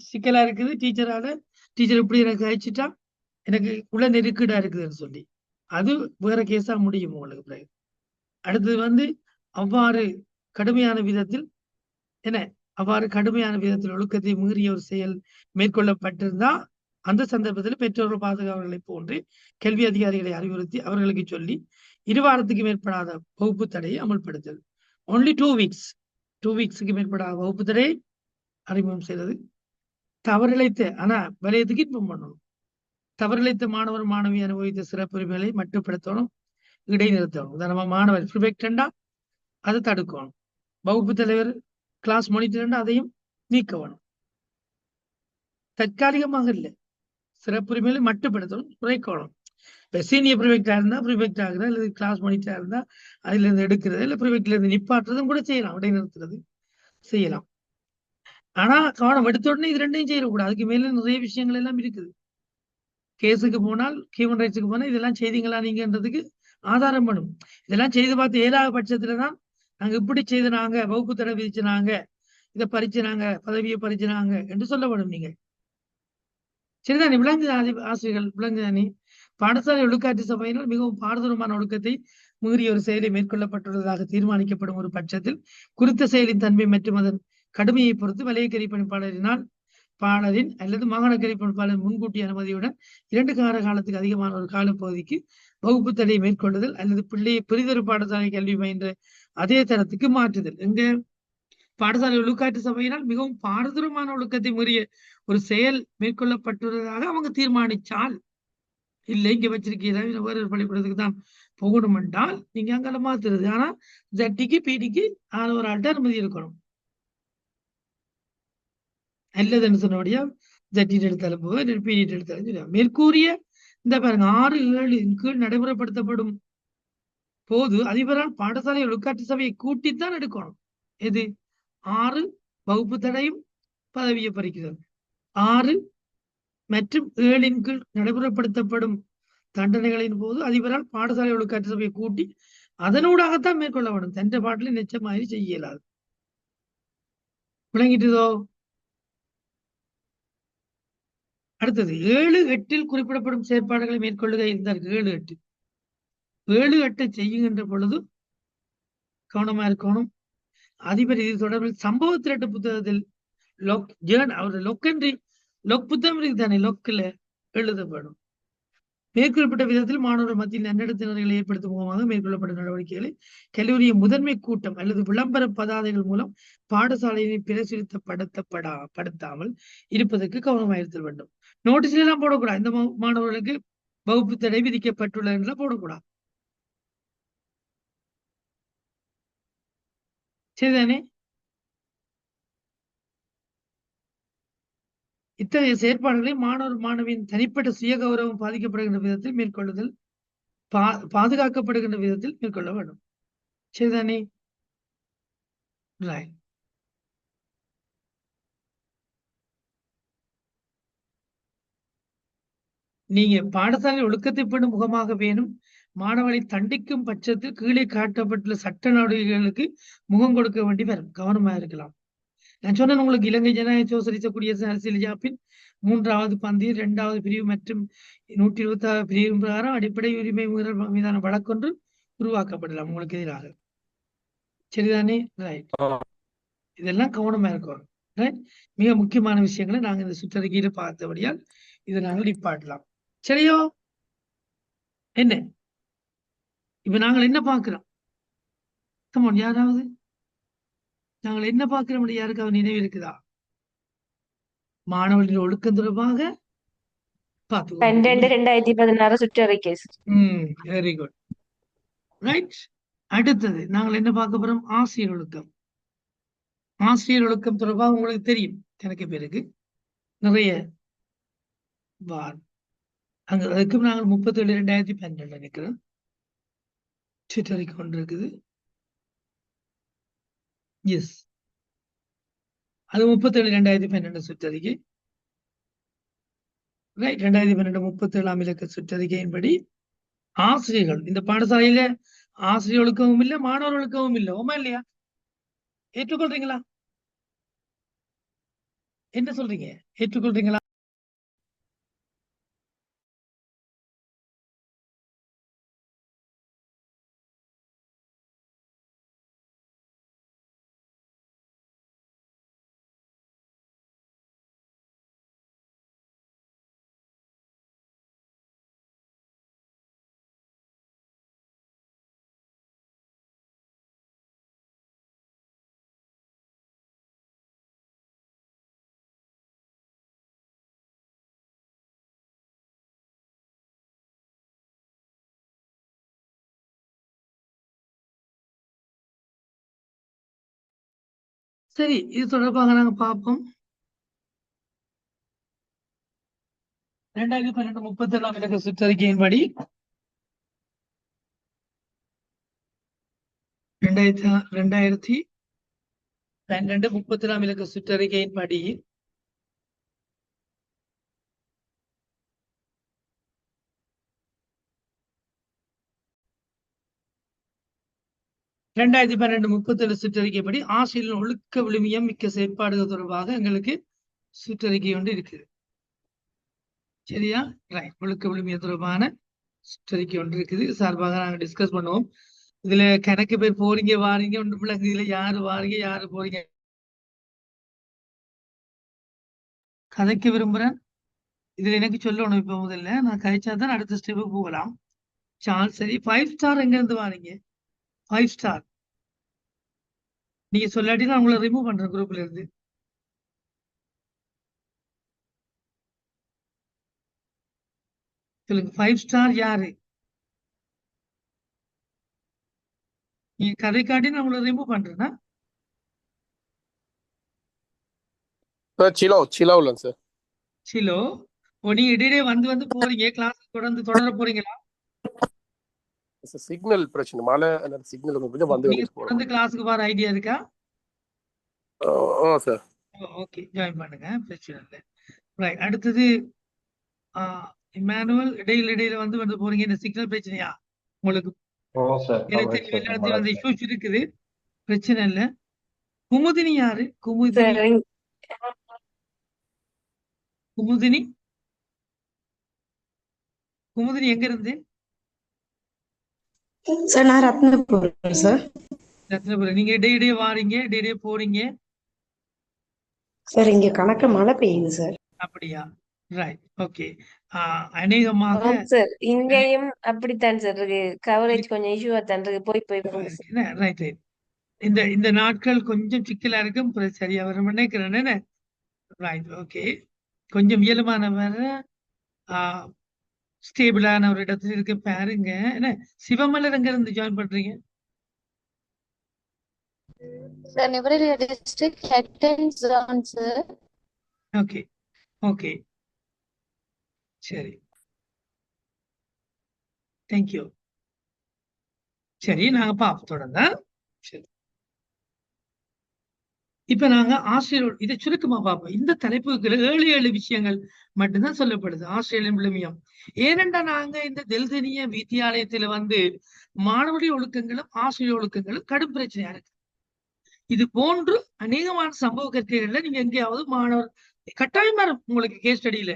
சிக்கலா இருக்குது, டீச்சர் இப்படி எனக்கு அழிச்சிட்டா எனக்கு உள்ள நெருக்கடா இருக்குதுன்னு சொல்லி அது வேற கேஸா முடியும் உங்களுக்கு பிறகு. அடுத்தது அவ்வாறு கடுமையான விதத்தில் ஒழுக்கத்தை மீறிய ஒரு செயல் மேற்கொள்ளப்பட்டிருந்தா அந்த சந்தர்ப்பத்தில் பெற்றோர்கள் பாதுகாவலர்களை போன்று கல்வி அதிகாரிகளை அறிவுறுத்தி அவர்களுக்கு சொல்லி 2 வாரத்துக்கு மேற்படாத வகுப்பு தடையை அமல்படுத்தல். only 2 வீக்ஸுக்கு மேற்படாத வகுப்பு தடையை அறிமுகம் செய்தது. தவறிழைத்த ஆனா வலயத்துக்கு இன்பம் பண்ணணும். தவறிழைத்த மாணவர் மாணவி அனுபவித்த சிறப்புரிமைகளை மட்டுப்படுத்தணும், இடைநிறுத்தணும். உதாரணமா மாணவர் ப்ரிஃபெக்டா அதை தடுக்கணும், வகுப்பு தலைவர் கிளாஸ் மானிட்டர் அதையும் நீக்க வேணும். தற்காலிகமாக இல்லை, சிறப்புரிமைகளை மட்டுப்படுத்தணும், குறைக்கணும். இப்ப சீனியர் ப்ரிஃபெக்டா இருந்தா ப்ரிஃபெக்ட் ஆகுறது, அல்லது கிளாஸ் மானிட்டரா இருந்தா அதுல இருந்து எடுக்கிறது, இல்ல ப்ரிஃபெக்ட்ல இருந்து நிப்பாட்டுறதும் கூட செய்யலாம், இடைநிறுத்துறது செய்யலாம். ஆனா கவனம் எடுத்த உடனே இது ரெண்டையும் செய்யக்கூடாது. அதுக்கு மேல நிறைய விஷயங்கள் எல்லாம் இருக்குது. கேஸுக்கு போனால், ஹியூமன் ரைட்ஸுக்கு போனால் இதெல்லாம் செய்தீங்களா நீங்கன்றதுக்கு ஆதாரம் பண்ணும். இதெல்லாம் செய்து பார்த்து 7வது பட்சத்துலதான் நாங்க இப்படி செய்தனாங்க, வகுப்பு தடை விதிச்சுனாங்க, இதை பறிச்சுனாங்க, பதவியை பறிச்சுனாங்க என்று சொல்லப்படும். நீங்க சரிதானே? விளங்கு ஆசிரியர்கள் விளங்குதானே? பாடசாலை ஒழுக்காற்று சபையினால் மிகவும் பாரதூரமான ஒழுக்கத்தை மீறிய ஒரு செயலை மேற்கொள்ளப்பட்டுள்ளதாக தீர்மானிக்கப்படும் ஒரு பட்சத்தில் குறித்த செயலின் தன்மை மற்றும் அதன் கடுமையை பொறுத்து வலயக்கல்வி பாடலின் அல்லது மாகாண கல்வி பணிப்பாளர் முன்கூட்டி அனுமதியுடன் 2 காலத்துக்கு அதிகமான ஒரு காலப்பகுதிக்கு வகுப்பு தடையை மேற்கொள்ளுதல் அல்லது பிள்ளையை பெரிதொரு பாடசாலை கல்வி பயின்ற அதே தரத்துக்கு மாற்றுதல். எங்க பாடசாலை ஒழுக்காற்று சபையினால் மிகவும் பாரதூரமான ஒழுக்கத்தை மீறிய ஒரு செயல் மேற்கொள்ளப்பட்டுள்ளதாக அவங்க தீர்மானிச்சால், இல்லை இங்க வச்சிருக்கீங்க வேற ஒரு பள்ளிக்கூடத்துக்கு தான் போகணும் என்றால் நீங்க அங்கே மாத்துறது. ஆனா ஜட்டிக்கு பிடிக்கு ஒரு ஆள்கிட்ட அனுமதி இருக்கணும். அல்லதுன்னு சொன்னபடியா ஜட்டிட்டு எடுத்தாலும் போக பீரியட் எடுத்தாலும் சொல்லுவாங்க. மேற்கூறிய இந்த பாருங்க 6-7 கீழ் நடைமுறைப்படுத்தப்படும் போது அதிபரால் பாடசாலை ஒழுக்காற்று சபையை கூட்டித்தான் எடுக்கணும். எது? 6 வகுப்பு தடையும் பதவியை பறிக்கிறது. 6 மற்றும் 7 கீழ் நடைமுறைப்படுத்தப்படும் தண்டனைகளின் போது அதிபரால் பாடசாலை ஒழுக்காற்று சபையை கூட்டி அதனூடாகத்தான் மேற்கொள்ள வேண்டும். தண்டை பாட்டில் நிச்சயமாயிரு செய்ய இயலாது. விளங்கிட்டுதோ? அடுத்தது 7-8 குறிப்பிடப்படும் செயற்பாடுகளை மேற்கொள்ளுகை இருந்தார்கள். 7-8 செய்யுகின்ற பொழுது கவனமா இருக்கணும். அதிபர் இது தொடர்பில் சம்பவ திரட்டு புத்தகத்தில் லொக் புத்தகம் இருக்குதானே, லொக்கில் எழுதப்படும். மேற்கொள்ளப்பட்ட விதத்தில் மாணவர்கள் மத்தியில் நன்னடத்தினர்களை ஏற்படுத்தும் முகமாக மேற்கொள்ளப்பட்ட நடவடிக்கைகளை கல்லூரியின் முதன்மை கூட்டம் அல்லது விளம்பர பதாதைகள் மூலம் பாடசாலையை பிரசுரித்தப்படுத்தாமல் இருப்பதற்கு கவனமாயிருத்தல் வேண்டும். நோட்டீஸ்ல எல்லாம் போடக்கூடாது. இந்த மாணவர்களுக்கு வகுப்பு தடை விதிக்கப்பட்டுள்ளதுல போடக்கூடாது. சரிதானே? இத்தகைய செயற்பாடுகளை மாணவர் மாணவியின் தனிப்பட்ட சுய கௌரவம் பாதிக்கப்படுகின்ற விதத்தில் மேற்கொள்ளுதல், பாதுகாக்கப்படுகின்ற விதத்தில் மேற்கொள்ள வேண்டும். சரிதானே? நீங்க பாடசாலை ஒழுக்கத்தை பெறும் முகமாக வேணும். மாணவனை தண்டிக்கும் பட்சத்தில் கீழே காட்டப்பட்டுள்ள சட்ட நடவடிக்கைகளுக்கு முகம் கொடுக்க வேண்டி வரும். கவனமா இருக்கலாம். நான் சொன்னேன் உங்களுக்கு, இலங்கை ஜனநாயக சோசலிச குடியரசு அரசியல் யாப்பின் 3வது பந்தி 2வது பிரிவு மற்றும் 126 பிரிவு பிரகாரம் அடிப்படை உரிமை மீதான வழக்கொன்று உருவாக்கப்படலாம் உங்களுக்கு எதிராக. சரிதானே? ரைட். இதெல்லாம் கவனமா இருக்கணும். ரைட். மிக முக்கியமான விஷயங்களை நாங்க இந்த சுற்றறிக்கையில பார்த்தபடியால் இதை நாங்கள் நிப்பாட்டலாம். சரியோ? என்ன இப்ப நாங்கள் என்ன பார்க்கிறோம்? கமோன், யாராவது நாங்கள் என்ன பார்க்கிறோம் யாருக்காவது நினைவு இருக்குதா? மாணவர்களின் ஒழுக்கம் தொடர்பாக பார்த்து 12/2016 சுற்றறிக்கை சார். Very good. ரைட். அடுத்தது நாங்கள் என்ன பார்க்க போறோம்? ஆசிரியர் ஒழுக்கம். ஆசிரியர் ஒழுக்கம் தொடர்பாக உங்களுக்கு தெரியும், எனக்கு பேருக்கு நிறைய அங்க அதுக்கும் நாங்கள் 37/2012 நினைக்கிறோம் சுற்றறிக்கை கொண்டு இருக்குது. எஸ், அது 37/2012 சுற்றறிக்கை. ரைட். 2012 37ஆம் இலக்க சுற்றறிக்கையின்படி ஆசிரியர்கள் இந்த பாடசாலையில ஆசிரியர் ஒழுக்கமும் இல்லை, மாணவர் ஒழுக்கமும் இல்லை. ஓமா இல்லையா? ஏற்றுக்கொள்றீங்களா? என்ன சொல்றீங்க? ஏற்றுக்கொள்றீங்களா? சரி, இது தொடர்பாக நாங்க பார்ப்போம். 2012 37ஆம் இலக்க சுற்றறிக்கையின்படி 2012 37ஆம் இலக்க சுற்றறிக்கையின்படி ரெண்டாயிரத்தி 37 சுற்றறிக்கைப்படி ஆசிரியர் ஒழுக்க விழுமியம் மிக்க செயற்பாடுகள் தொடர்பாக எங்களுக்கு சுற்றறிக்கை ஒன்று இருக்குது. சரியா? ரைட். ஒழுக்க விழுமியம் தொடர்பான சுற்றறிக்கை ஒன்று இருக்குது. சார்பாக நாங்கள் டிஸ்கஸ் பண்ணுவோம். இதுல கணக்கு பேர் போறீங்க வாரீங்க ஒன்று பிள்ளைங்க, இதுல யாரு வாரீங்க யாரு போறீங்க கதைக்க விரும்புறேன். இதுல எனக்கு சொல்லணும். இப்ப முதல்ல நான் கழிச்சாதான் அடுத்த ஸ்டெப்பு போகலாம். சான்ஸ் சரி. 5 ஸ்டார் எங்க இருந்து வாரீங்க? 5 ஸ்டார் நீங்க சொல்லாட்டி நான் உங்களை ரிமூவ் பண்றேன் குரூப்ல இருந்து. சொல்லுங்க, 5 ஸ்டார் யாரு? நீங்க கதை காட்டி நான் உங்களை ரிமூவ் பண்றேன்னா? சிலோல சார். சிலோ. நீங்க இடையிலே வந்து போறீங்க, கிளாஸ் தொடர போறீங்களா? சிக்னல் பிரச்சனை, மழை சிக்னல் கொஞ்சம் வந்து நீங்க தொடர்ந்து கிளாஸுக்கு வர ஐடியா இருக்கா? சார். ஓகே, ஜாயின் பண்ணுங்க, பிரச்சனை இல்லை. ரைட். அடுத்தது இமானுவல், இடையில வந்து போறீங்க. இந்த சிக்னல் பிரச்சனையா உங்களுக்கு? எனக்கு தெரியும் எல்லா இடத்துலயும் அந்த இஷ்யூஸ் இருக்குது, பிரச்சனை இல்லை. குமுதினி யாரு? குமுதினி எங்க இருந்து? சார் நான் ரத்னபுரம் சார். ரத்னபுரம். நீங்க இடையிடையே வாரீங்க, இடையிடையே போறீங்க. சார் இங்க கணக்க மழை பெய்யுது சார். அப்படியா? ரைட். ஓகே. அநேகமாக சார் இங்கேயும் அப்படித்தான் சார் இருக்கு. கவரேஜ் கொஞ்சம் இஷ்யூவா தான் இருக்கு. போய் ரைட். இந்த நாட்கள் கொஞ்சம் சிக்கலா இருக்கும். சரியா வரும் நினைக்கிறேன். ரைட். ஓகே. கொஞ்சம் இயல்பான வேற ஸ்டேபிளான ஒரு இடத்துல இருக்க பாருங்க. என்ன சிவமலர் எங்க இருந்து ஜாயின் பண்றீங்க? Sir Nuwara Eliya district Hatton zone sir. Okay okay சரி, தேங்க்யூ. சரி, நாங்க பார்ப்போம் தொடர்ந்து. சரி, இப்ப நாங்க ஆசிரியர் இதை சுருக்கமா பார்ப்போம். இந்த தலைப்புகளை 7 விஷயங்கள் மட்டும்தான் சொல்லப்படுது ஆசிரியரின் விழுமியம். ஏனென்றா நாங்க இந்த தெல்தனிய வித்தியாலயத்துல மாணவருடைய ஒழுக்கங்களும் ஆசிரியர் ஒழுக்கங்களும் கடும் பிரச்சனையா இருக்கு. இது போன்று அநேகமான சம்பவ கற்கைகள்ல நீங்க எங்கேயாவது மாணவர் கட்டாயமா உங்களுக்கு கேஸ் ஸ்டடியில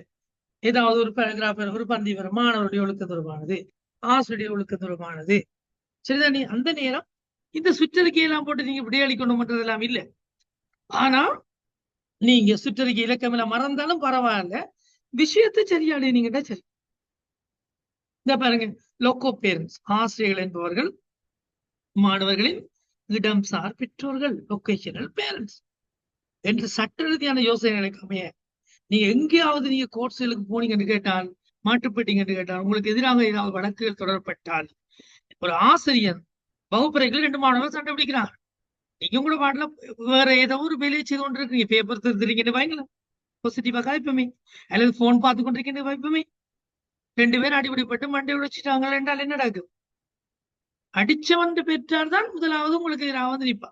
ஏதாவது ஒரு பேராகிராஃப் ஒரு பந்தி வரும், மாணவருடைய ஒழுக்க தொடர்பானது, ஆசிரியருடைய ஒழுக்க தொடர்பானது. சரிதான்? நீ அந்த நேரம் இந்த சுற்றறிக்கையெல்லாம் போட்டு நீங்க விடையளிக்கணும்ன்றதெல்லாம் இல்லை. ஆனா நீங்க சுற்றறிக்கை இலக்கம் எல்லாம் மறந்தாலும் பரவாயில்ல, விஷயத்தை சரியாடி நீங்கட்டா சரி. இந்த பாருங்க, லோக்கோ பேரண்ட்ஸ், ஆசிரியர்கள் என்பவர்கள் மாணவர்களின் இடம் சார் பெற்றோர்கள், லொகேஷனல் பேரண்ட்ஸ் என்று சட்ட ரீதியான யோசனைகளுக்கு அமைய நீங்க எங்கேயாவது நீங்க கோர்ட்ஸுகளுக்கு போனீங்கன்னு கேட்டால், மாட்டுப்பட்டீங்கன்னு கேட்டால், உங்களுக்கு எதிராக ஏதாவது வழக்குகள் தொடரப்பட்டால், ஒரு ஆசிரியர் வகுப்பறைகள் 2 மாணவர்கள் சண்டை பிடிக்கிறாங்க. நீங்க உங்களோட பாட்டுல வேற ஏதோ ஒரு வேலையை செய்து கொண்டு இருக்கீங்க. பேப்பர் திருத்துறீங்கன்னு வைங்களேன், பாசிட்டிவா கதைப்போமே. அல்லது போன் பார்த்து கொண்டிருக்கீங்கன்னு வைப்போமே. 2 பேர் அடிபடிப்பட்டு மண்டை உடைச்சிட்டாங்க என்றால் என்ன நடக்கும்? அடிச்சவன் பெற்றார் தான் முதலாவது உங்களுக்கு எதிராக வந்து நிற்பா,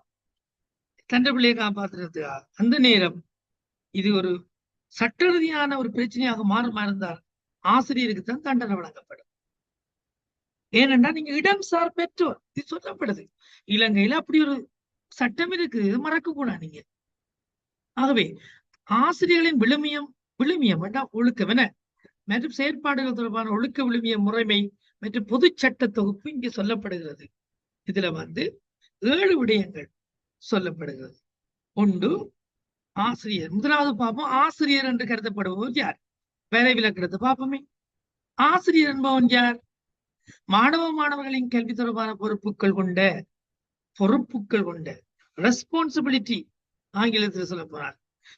தண்டை பிள்ளையை காப்பாத்துறதுக்காக. அந்த நேரம் இது ஒரு சட்ட ரீதியான ஒரு பிரச்சனையாக மாறுமா இருந்தால் ஆசிரியருக்கு தான் தண்டனை வழங்கப்படும். ஏனென்றால் நீங்க இடம்சார் பெற்றோர், இது சொல்லப்படுது. இலங்கையில அப்படி ஒரு சட்டம் இருக்கு, மறக்க கூடாது நீங்க. ஆகவே ஆசிரியர்களின் விழுமியம் வேண்டாம் ஒழுக்கம் என மற்றும் செயற்பாடுகள் தொடர்பான ஒழுக்க விழுமிய முறைமை மற்றும் பொது சட்ட தொகுப்பு இங்கே சொல்லப்படுகிறது. இதுல 7 விடயங்கள் சொல்லப்படுகிறது. ஒன்று, ஆசிரியர். முதலாவது பார்ப்போம், ஆசிரியர் என்று கருதப்படுபவர் யார்? வேலை விலக்கணத்தை பார்ப்போமே. ஆசிரியர் என்பவன் யார்? மாணவர்களின் கல்வி தொடர்பான பொறுப்புகள் கொண்ட ரெஸ்பான்சிபிலிட்டி ஆங்கிலத்தில் சொல்ல போனார்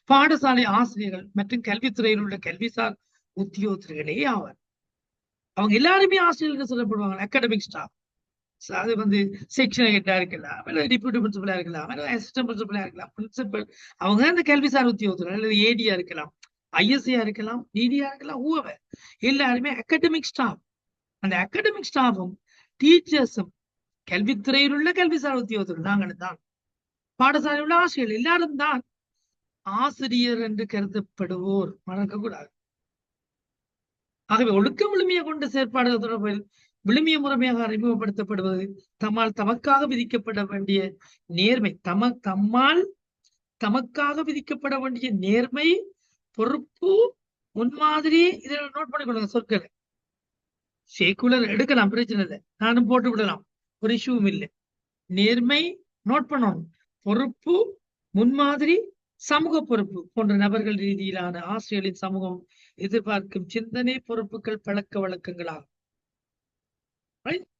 பாடசாலை ஆசிரியர்கள் மற்றும் கல்வித்துறையில் உள்ள கல்விசார் உத்தியோகர்களே ஆவார். அவங்க எல்லாருமே ஆசிரியர்கள் சொல்லப்படுவாங்க. அகாடமிக் ஸ்டாஃப், அது செக்ஷன் ஹெட்டா இருக்கலாம், டிப்யூட்டி பிரின்சிபலா இருக்கலாம், அசிஸ்டன்ட் பிரின்சிபலா இருக்கலாம், பிரின்சிபல். அவங்க அந்த கல்விசார் உத்தியோகத்தில் அல்லது ஏடியா இருக்கலாம், ஐஎஸ்ஏயா இருக்கலாம், டிடியா இருக்கலாம், ஊவர் எல்லாருமே அகாடமிக் ஸ்டாஃப். அந்த அகாடமிக் ஸ்டாஃபும் டீச்சர்ஸும் கல்வித்துறையில் உள்ள கல்விசார் உத்தியோகத்தில் நாங்களும் தான். பாடசாலையில் உள்ள ஆசிரியர்கள் எல்லாரும் தான் ஆசிரியர் என்று கருதப்படுவோர், மறக்கக்கூடாது. ஆகவே ஒழுக்க விழுமிய கொண்ட செயற்பாடுகள் தொடர்பில் விழுமிய முறைமையாக அறிமுகப்படுத்தப்படுவது தமக்காக விதிக்கப்பட வேண்டிய நேர்மை, தமக்காக விதிக்கப்பட வேண்டிய நேர்மை, பொறுப்பு, முன்மாதிரி. இதில் நோட் பண்ணிக்கொள்ளுங்க சொற்களை. சேக்குலர் எடுக்கலாம், பிரச்சனை இல்லை, நானும் போட்டு விடலாம், ஒரு இஷ்யூவும் இல்லை. நேர்மை நோட் பண்ணணும், பொறுப்பு, முன்மாதிரி, சமூக பொறுப்பு போன்ற நபர்கள் ரீதியிலான ஆசிரியர்களின் சமூகம் எதிர்பார்க்கும் சிந்தனை, பொறுப்புகள், பழக்க வழக்கங்களாகும்.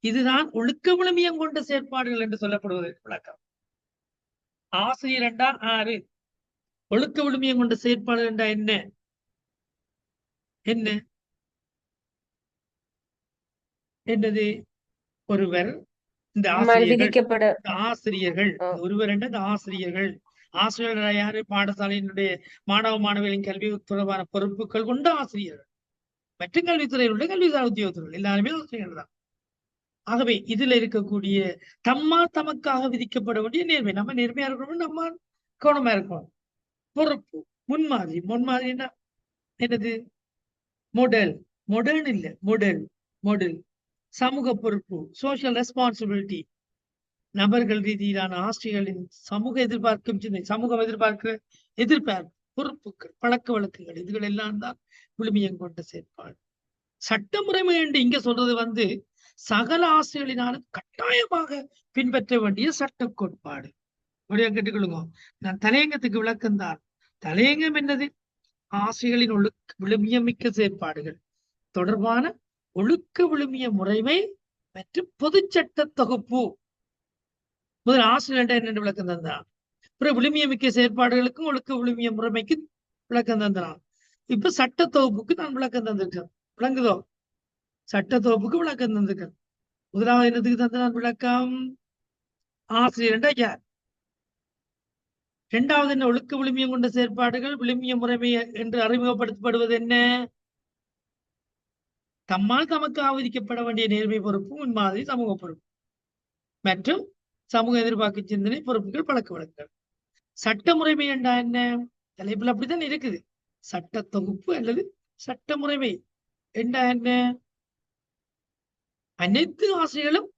இதுதான் ஒழுக்க விழுமியம் கொண்ட செயற்பாடுகள் என்று சொல்லப்படுவதற்கு விளக்கம். ஆசிரியர் என்றா ஆறு, ஒழுக்க விழுமியம் கொண்ட செயற்பாடு என்றா என்னது? ஒருவர், இந்த ஆசிரியர்கள் ஒருவர் என்ற ஆசிரியர்கள் யாரு? பாடசாலையினுடைய மாணவர்களின் கல்வி தொடர்பான பொறுப்புகள் கொண்ட ஆசிரியர்கள் மற்றும் கல்வித்துறையில் உள்ள கல்விசார் உத்தியோகத்தர்கள் எல்லாருமே ஆசிரியர்கள் தான். ஆகவே இதுல இருக்கக்கூடிய தமக்காக விதிக்கப்பட வேண்டிய நேர்மை, நம்ம நேர்மையா இருக்கணும், நம்ம கவனமா இருக்கணும். பொறுப்பு, முன்மாதிரின்னா என்னது? மொடர்ன் இல்ல, மொடல். சமூக பொறுப்பு, சோசியல் ரெஸ்பான்சிபிலிட்டி, நபர்கள் ரீதியிலான ஆசிரியர்களின் சமூகம் எதிர்பார்ப்பு, பொறுப்புகள், பழக்க வழக்கங்கள், இதுகள் எல்லாம் தான் விழுமியம் கொண்ட செயற்பாடு. சட்ட முறைமை என்று இங்க சொல்றது சகல ஆசிரியர்களினாலும் கட்டாயமாக பின்பற்ற வேண்டிய சட்ட கோட்பாடு. கேட்டுக்கொள்ளுங்க, நான் தலையங்கத்துக்கு விளக்கம் தான். தலையங்கம் என்னது? ஆசிரியர்களின் விழுமியமிக்க செயற்பாடுகள் தொடர்பான ஒழுக்க விழுமிய முறைமை மற்றும் பொது சட்ட தொகுப்பு. முதல் ஆசிரியர் என்னென்று விளக்கம் தந்தான், பிறகு விழுமியமிக்க செயற்பாடுகளுக்கும் ஒழுக்க விழுமிய முறைமைக்கு விளக்கம் தந்தான். இப்ப சட்ட தொகுப்புக்கு நான் விளக்கம் தந்திருக்கேன். விளங்குதோ? சட்ட தொகுப்புக்கு விளக்கம் தந்திருக்கேன். முதலாவது என்னதுக்கு தந்தான் விளக்கம்? ஆசிரியர் யார்? இரண்டாவது என்ன? ஒழுக்க விழுமியம் கொண்ட செயற்பாடுகள் விழுமிய முறைமை என்று அறிமுகப்படுத்தப்படுவது என்ன? தமக்காக விதிக்கப்பட வேண்டிய நேர்மை, பொறுப்பு, முன்மாதிரி, சமூக பொறுப்பு மற்றும் சமூக எதிர்பார்க்கும் சிந்தனை, பொறுப்புகள், பழக்க வழக்கங்கள். சட்ட முறைமை என்றா என்ன? தலைப்புல அப்படித்தான் இருக்குது. சட்ட தொகுப்பு அல்லது சட்ட முறைமை என்றா என்ன? அனைத்து ஆசிரியர்களும்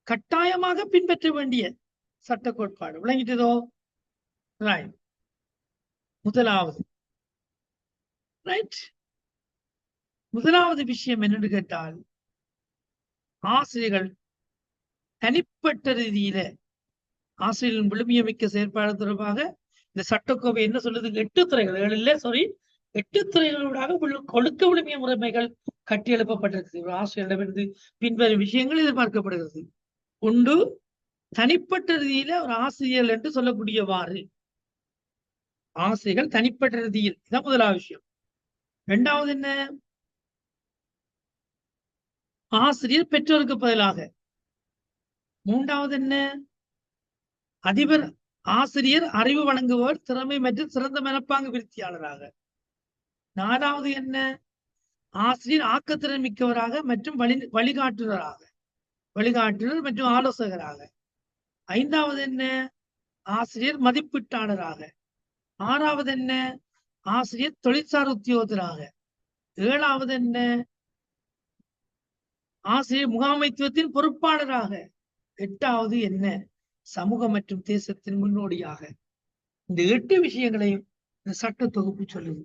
கட்டாயமாக பின்பற்ற வேண்டிய சட்ட கோட்பாடு. விளங்கிட்டதோ? முதலாவது விஷயம் என்னன்னு கேட்டால், ஆசிரியர்கள் தனிப்பட்ட ரீதியில ஆசிரியர்களின் விழுமியமிக்க செயற்பாடு தொடர்பாக இந்த சட்டக்கோவை என்ன சொல்லுது? 8 துறைகளூடாக ஒழுக்க விழுமிய முறைமைகள் கட்டியெழுப்பப்பட்டிருக்கு. ஆசிரியரிடமிருந்து பின்வரும் விஷயங்கள் எதிர்பார்க்கப்படுகிறது. ஒன்று, தனிப்பட்ட ரீதியில ஒரு ஆசிரியர் என்று சொல்லக்கூடியவாறு ஆசிரியர்கள் தனிப்பட்ட ரீதியில். இதான் முதலாவது விஷயம். இரண்டாவது என்ன? ஆசிரியர் பெற்றோருக்கு பதிலாக. மூன்றாவது என்ன? அதிபர் ஆசிரியர் அறிவு வழங்குபவர், திறமை மற்றும் சிறந்த மனப்பாங்கு விருத்தியாளராக. நாலாவது என்ன? ஆசிரியர் ஆக்கத்திறன் மிக்கவராக மற்றும் வழிகாட்டுநராக, வழிகாட்டுனர் மற்றும் ஆலோசகராக. ஐந்தாவது என்ன? ஆசிரியர் மதிப்பீட்டாளராக. ஆறாவது என்ன? ஆசிரியர் தொழிற்சார் உத்தியோகத்தராக. ஏழாவது என்ன? ஆசிரியர் முகாமைத்துவத்தின் பொறுப்பாளராக. எட்டாவது என்ன? சமூக மற்றும் தேசத்தின் முன்னோடியாக. இந்த 8 விஷயங்களையும் இந்த சட்ட தொகுப்பு சொல்லுது.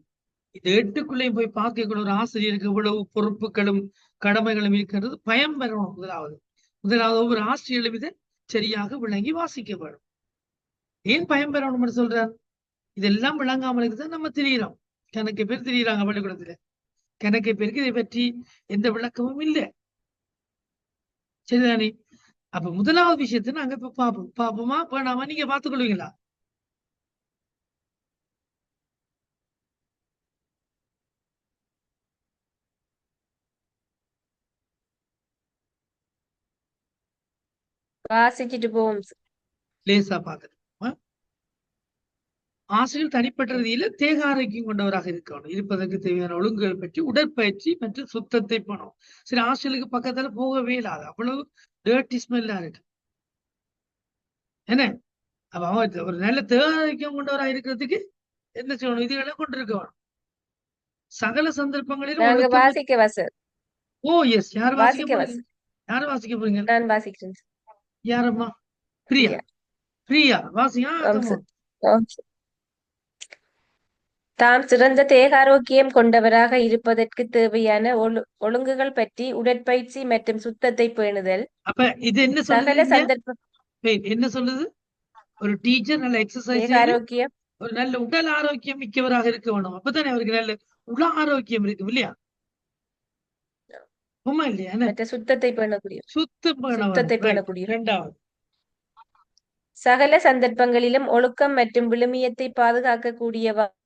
இந்த 8க்குள்ளேயும் போய் பார்க்கக்கூட ஒரு ஆசிரியருக்கு இவ்வளவு பொறுப்புகளும் கடமைகளும் இருக்கிறது பயம் பெறணும். முதலாவது ஒவ்வொரு ஆசிரியர்களும் இதை சரியாக விளங்கி வாசிக்க வேணும். ஏன் பயம் பெறணும்னு சொல்றார்? இதெல்லாம் விளங்காமல் இருக்குதான் நம்ம தெரியுறோம். கணக்கு பேர் தெரியுறாங்க பள்ளிக்கூடத்துல. கணக்கு பேருக்கு இதை பற்றி எந்த விளக்கமும் இல்லை. சரிதானே? அப்ப முதலாவது விஷயத்தை நாங்க இப்ப பாப்போமா வேணாமா? நீங்க பார்த்துக் கொள்வீங்களா? வாசிச்சுட்டு போவோம் சார். லேசா பாக்குறேன். ஆசிரியர் தனிப்பட்ட ரீதியில தேக ஆரோக்கியம் கொண்டவராக இருக்கணும். இருப்பதற்கு தேவையான ஒழுங்குகள் பற்றி உடற்பயிற்சி மற்றும் சுத்தத்தை பண்ணணும். சில ஆசிரியர்களுக்கு பக்கத்துல போகவே இல்லாது, அவ்வளவு டேர்ட்டி ஸ்மெல்லா இருக்கு. என்ன அப்ப அவன் ஒரு நல்ல தேக ஆரோக்கியம் கொண்டவராக இருக்கிறதுக்கு என்ன செய்யணும்? இதுகளை கொண்டிருக்க வேணும். சகல சந்தர்ப்பங்களிலும் நாங்க ஒழுக்கம். வாசிக்கவா சார்? ஓ எஸ். யார் வாசிக்க வாசிக்கவா போறீங்க? சார்? யாரு வாசிக்க போறீங்க? நான் வாசிக்கிறேன் சார். யாரம்மா? பிரியா. பிரியா. பிரியா வாசிங்க. ஆம் சார். ஆம் சார். தாம் சிறந்த தேகாரோக்கியம் கொண்டவராக இருப்பதற்கு தேவையான ஒழுங்குகள் பற்றி உடற்பயிற்சி மற்றும் சுத்தத்தை பேணுதல். அப்ப இது என்ன சகல சொல்லுது? சந்தர்ப்ப என்ன சொல்லுது? ஒரு டீச்சர் நல்ல எக்ஸசைஸ், தேகாரோக்கியம், ஒரு நல்ல உடல் ஆரோக்கியம் மிக்கவராக இருக்க வேணும். அப்பதானே அவருக்கு நல்ல உடல் ஆரோக்கியம் இருக்கு இல்லையா? உண்மை இல்லையா? மற்ற சுத்தத்தை பேணக்கூடிய சுத்தத்தை பேணக்கூடிய. இரண்டாவது, சகல சந்தர்ப்பங்களிலும் ஒழுக்கம் மற்றும் விழுமியத்தை பாதுகாக்கக்கூடியவாறு